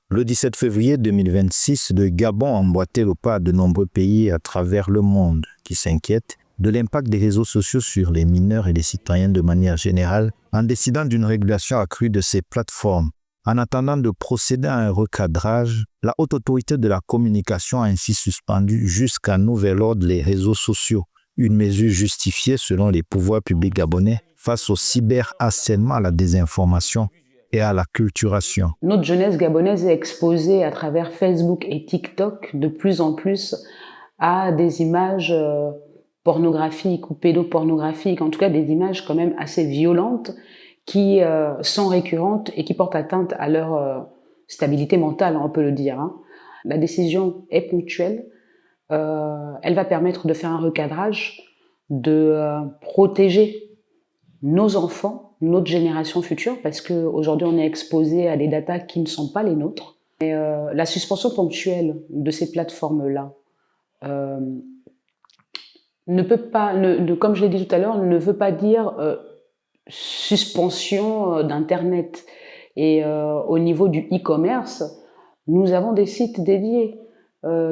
Le 17 février 2026, le Gabon a emboîté le pas à de nombreux pays à travers le monde qui s'inquiètent de l'impact des réseaux sociaux sur les mineurs et les citoyens de manière générale en décidant d'une régulation accrue de ces plateformes. En attendant de procéder à un recadrage, la Haute Autorité de la Communication a ainsi suspendu jusqu'à nouvel ordre les réseaux sociaux, une mesure justifiée selon les pouvoirs publics gabonais face au cyberharcèlement, à la désinformation et à l'acculturation. Notre jeunesse gabonaise est exposée à travers Facebook et TikTok de plus en plus à des images pornographiques ou pédopornographiques, en tout cas des images quand même assez violentes qui sont récurrentes et qui portent atteinte à leur stabilité mentale, on peut le dire. La décision est ponctuelle, elle va permettre de faire un recadrage, de protéger nos enfants, notre génération future, parce qu'aujourd'hui on est exposé à des datas qui ne sont pas les nôtres. Et, la suspension ponctuelle de ces plateformes-là ne peut pas, comme je l'ai dit tout à l'heure, ne veut pas dire suspension d'Internet. Et au niveau du e-commerce, nous avons des sites dédiés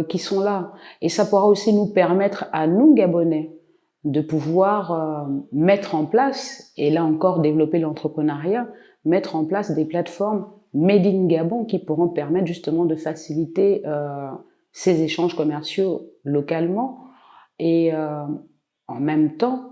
qui sont là. Et ça pourra aussi nous permettre à nous, Gabonais, de pouvoir mettre en place, et là encore développer l'entrepreneuriat, mettre en place des plateformes Made in Gabon qui pourront permettre justement de faciliter ces échanges commerciaux localement et en même temps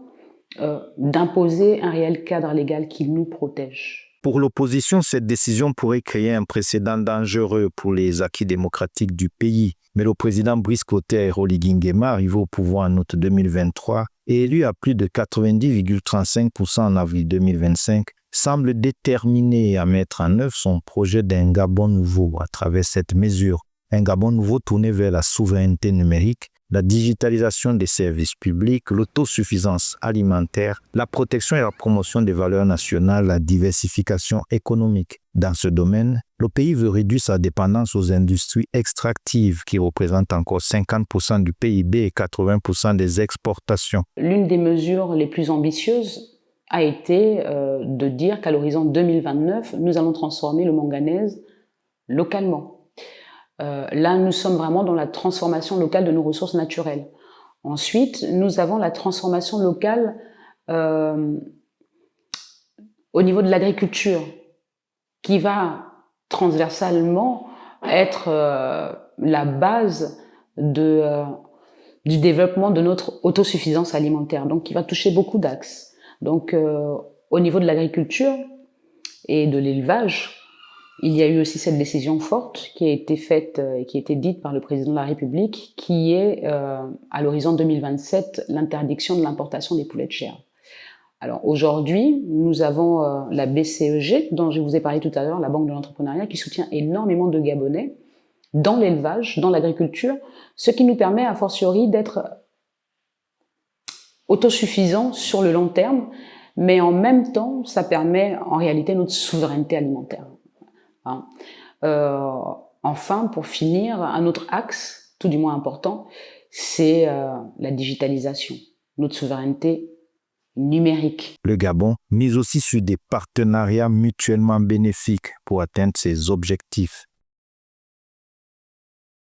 d'imposer un réel cadre légal qui nous protège. Pour l'opposition, cette décision pourrait créer un précédent dangereux pour les acquis démocratiques du pays. Mais le président Brice Clotaire Oligui Nguema, arrivé au pouvoir en août 2023 et élu à plus de 90,35% en avril 2025, semble déterminé à mettre en œuvre son projet d'un Gabon nouveau à travers cette mesure. Un Gabon nouveau tourné vers la souveraineté numérique, la digitalisation des services publics, l'autosuffisance alimentaire, la protection et la promotion des valeurs nationales, la diversification économique. Dans ce domaine, le pays veut réduire sa dépendance aux industries extractives qui représentent encore 50% du PIB et 80% des exportations. L'une des mesures les plus ambitieuses a été de dire qu'à l'horizon 2029, nous allons transformer le manganèse localement. Là, nous sommes vraiment dans la transformation locale de nos ressources naturelles. Ensuite, nous avons la transformation locale au niveau de l'agriculture, qui va transversalement être la base du développement de notre autosuffisance alimentaire, donc qui va toucher beaucoup d'axes. Donc, au niveau de l'agriculture et de l'élevage, il y a eu aussi cette décision forte qui a été faite et qui a été dite par le président de la République, qui est, à l'horizon 2027, l'interdiction de l'importation des poulets de chair. Alors aujourd'hui, nous avons la BCEG, dont je vous ai parlé tout à l'heure, la Banque de l'entrepreneuriat, qui soutient énormément de Gabonais dans l'élevage, dans l'agriculture, ce qui nous permet a fortiori d'être autosuffisants sur le long terme, mais en même temps, ça permet en réalité notre souveraineté alimentaire. Enfin, pour finir, un autre axe, tout du moins important, c'est la digitalisation, notre souveraineté numérique. Le Gabon mise aussi sur des partenariats mutuellement bénéfiques pour atteindre ses objectifs.